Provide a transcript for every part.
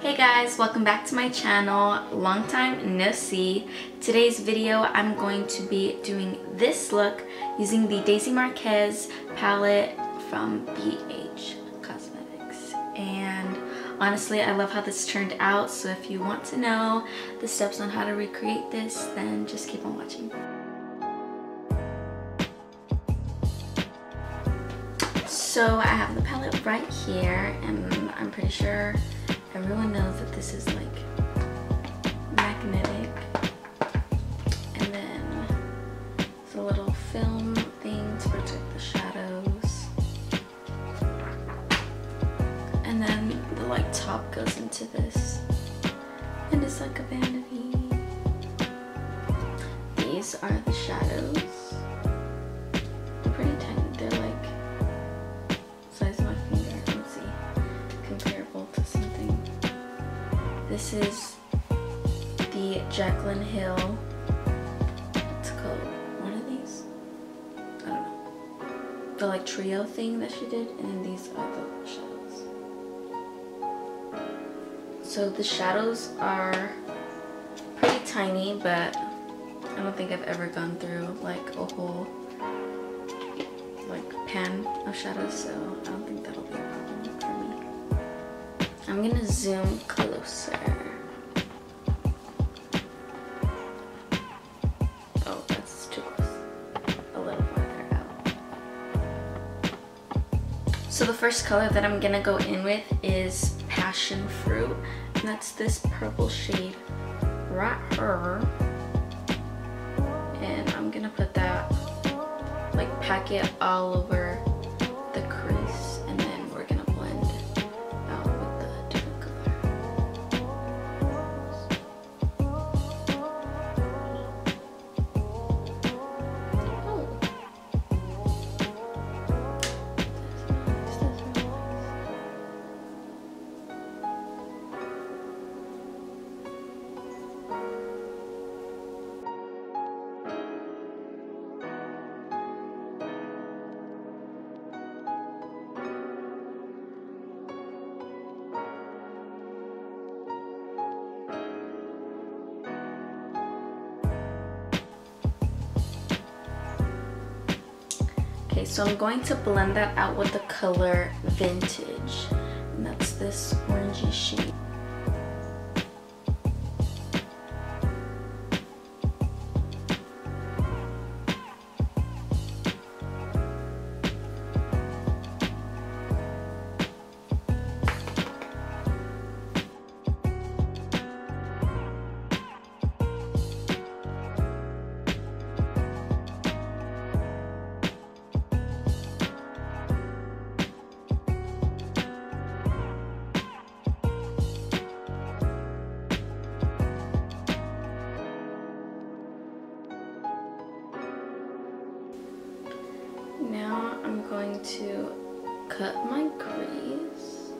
Hey guys, welcome back to my channel. Long time no see. Today's video I'm going to be doing this look using the Daisy Marquez palette from BH Cosmetics. And honestly, I love how this turned out, so if you want to know the steps on how to recreate this, then just keep on watching. So I have the palette right here, and I'm pretty sure everyone knows that this is like magnetic, and then it's a little film thing to protect the shadows, and then the like top goes into this, and it's like a vanity. These are the shadows. They're pretty tiny. They're like size of my finger. Let's see, comparable to something. This is the Jaclyn Hill. What's it called? One of these? I don't know. The like trio thing that she did, and then these are the shadows. So the shadows are pretty tiny, but I don't think I've ever gone through like a whole like pan of shadows, so I don't think that'll be a problem for me. I'm gonna zoom closer. Oh, that's too close. A little farther out. So the first color that I'm gonna go in with is Passion Fruit, and that's this purple shade right here. And I'm gonna put that, like pack it all over the crease, and then we're gonna blend out with the different color. Oh. That's nice, that's real nice. Okay, so I'm going to blend that out with the color Vintage, and that's this orangey shade. Now I'm going to cut my crease.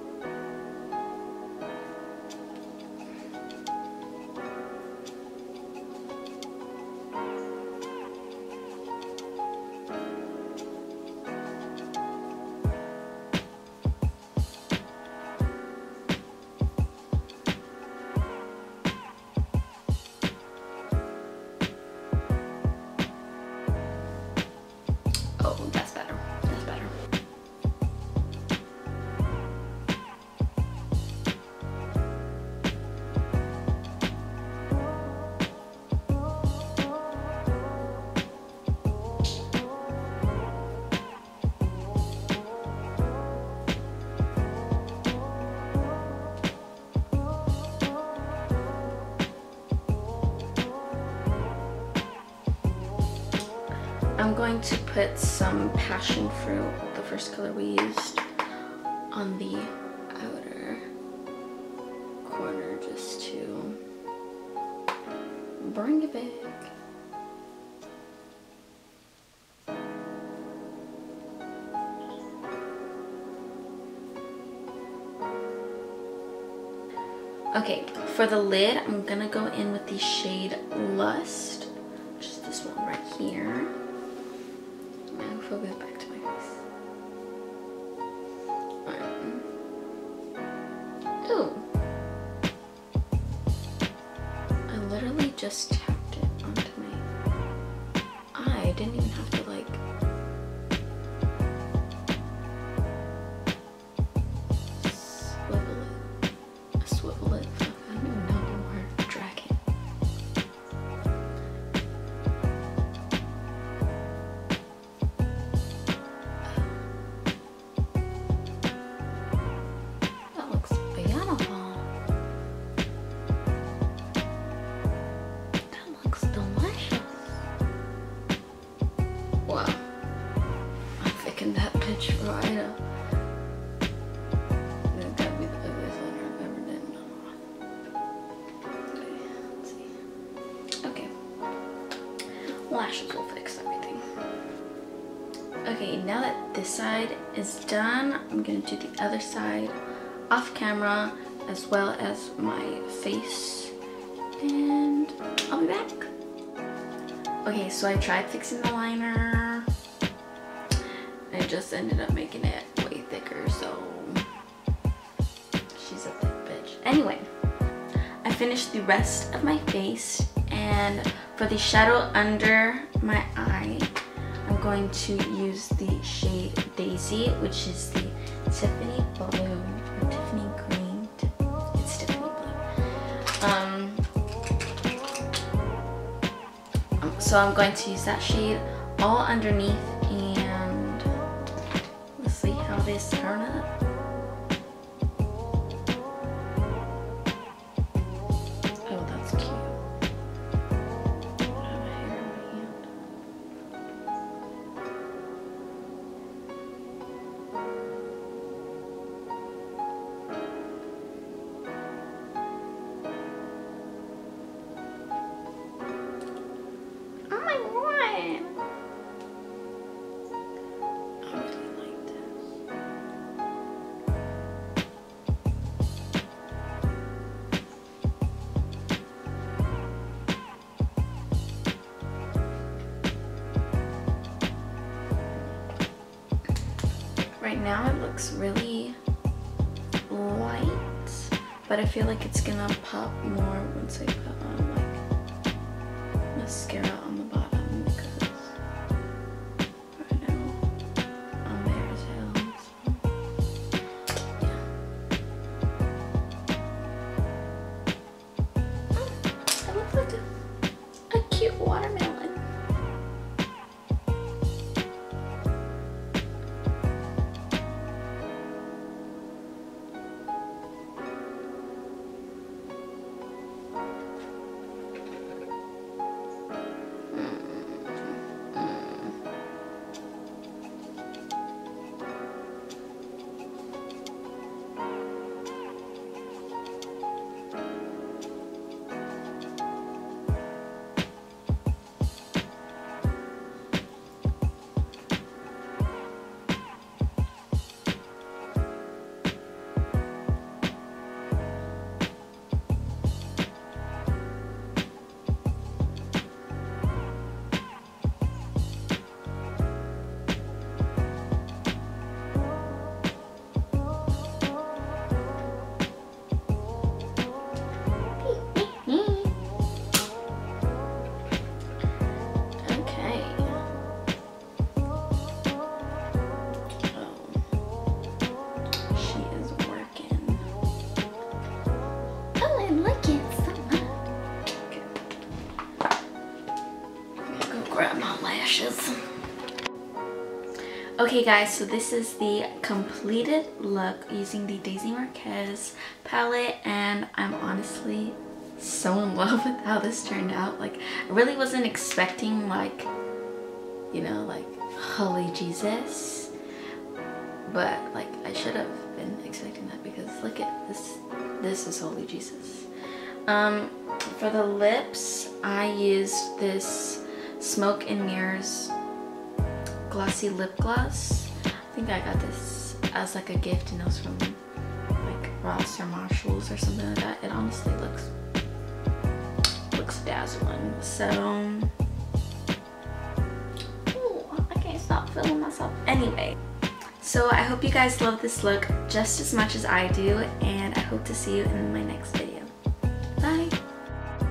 Oh, that's better. That's better. I'm going to put some Passion Fruit, the first color we used, on the outer corner just to bring it back. Okay, for the lid, I'm gonna go in with the shade Lust, which is this one right here. Now focus back to my face. Alright. Ooh, just tapped it onto my eye. I didn't even have to like swivel it. I don't even know the word. Drag it. That looks beautiful. That looks delicious. Wow. I thickened that bitch right up. That gotta be the ugliest liner I've ever done. Okay, let's see. Okay. Lashes will fix everything. Okay, now that this side is done, I'm gonna do the other side off camera as well as my face, and I'll be back. Okay, so I tried fixing the liner. I just ended up making it way thicker, so she's a thick bitch. Anyway, I finished the rest of my face, and for the shadow under my eye, I'm going to use the shade Daisy, which is the Tiffany blue or Tiffany green. It's Tiffany blue. So I'm going to use that shade all underneath, and let's see how this turn up. Oh, that's cute. I have a hair in my hand. Oh my god! I really like this. Right now it looks really light, but I feel like it's gonna pop more once I put on like mascara on the bottom, because right now I'm bare as hell. So yeah. It looks like a cute watermelon. Grab my lashes. Okay guys, so this is the completed look using the Daisy Marquez palette, and I'm honestly so in love with how this turned out. Like, I really wasn't expecting, like, you know, like holy Jesus, but like I should have been expecting that, because look at this is holy Jesus. For the lips, I used this Smoke and Mirrors glossy lip gloss. I think I got this as like a gift, and it was from like Ross or Marshalls or something like that. It honestly looks dazzling. So ooh, I can't stop feeling myself. Anyway, so I hope you guys love this look just as much as I do, and I hope to see you in my next video.